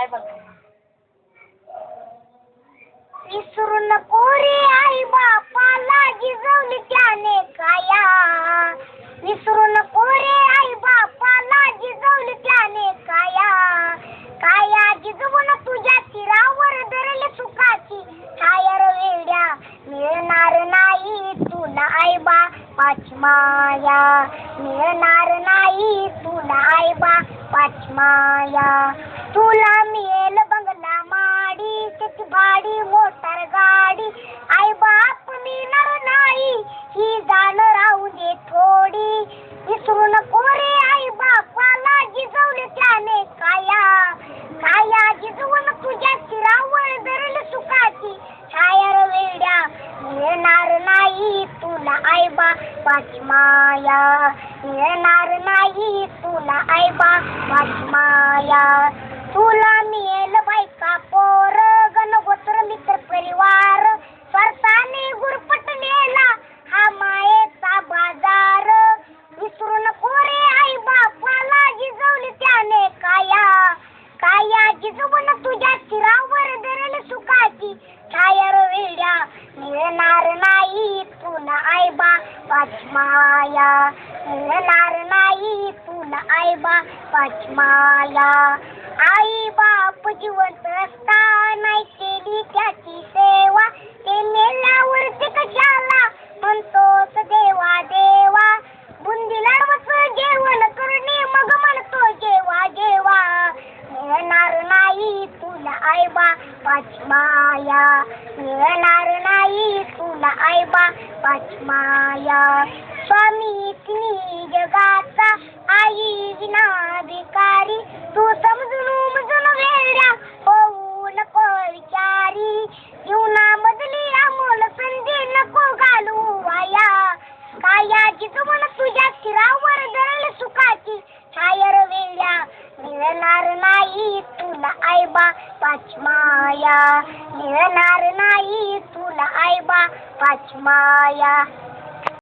काय बघ. विसरू नको रे आई बापाला जिजवली त्याने काया. विसरू नको रे आई बापाला जिजवली त्याने काया. काया जिजवून तुझ्या शिरावर धरले सुखाची छाया रे वेड्या. मिळणार नाही तुला आई बापाची माया. मिळणार नाही तुला आई बापाची माया. तुला मिळेल बंगला माडी त्याची भाडी मोटार गाडी. आई बाप मिळणार नाही ही जाण राहू दे थोडी. विसरू नको रे आई बापाला जिजवले त्याने काया. काया जिजवून तुझ्या शिरावर धरली सुखाची छाया रे वेड्या. मिळणार नाही तुला आई बापाची माया. मिळणार नाही तुला आई बापाची माया. तुला मिळेल बायका पोर गणगोत्र मित्र परिवार. स्वार्थाने गुरफटलेला हा मायेचा बाजार. विसरू नको रे आई बापाला जिजवली त्याने काया. काया जिजवून तुझ्या शिरावर धरली सुखाची छाया रे वेड्या. मिळणार नाही तुला आई बापाची माया. मिळणार नाही तुला आई बापाची माया. आई बाप जिवंत असता नाही केली त्याची सेवा. ते मेल्यावरती कशाला म्हणतोस देवा देवा. बुंदी लाडवच जेवण करणे मग म्हणतो जेवा जेवा. मिळणार नाही तुला आई बापाची माया. मिळणार नाही तुला आई बापाची माया. स्वामी तिन्ही जगाचा आई विना भिकारी. तू समजून उमजून वेड्या होऊ नको विचारी. जीवनामधली अमोल संधी नको घालू वाया. काया जिजवून तुझ्या शिरावर धरली सुखाची छाया रे वेड्या. मिळणार नाही तुला आई बापाची माया. मिळणार नाही तुला आई बापाची माया.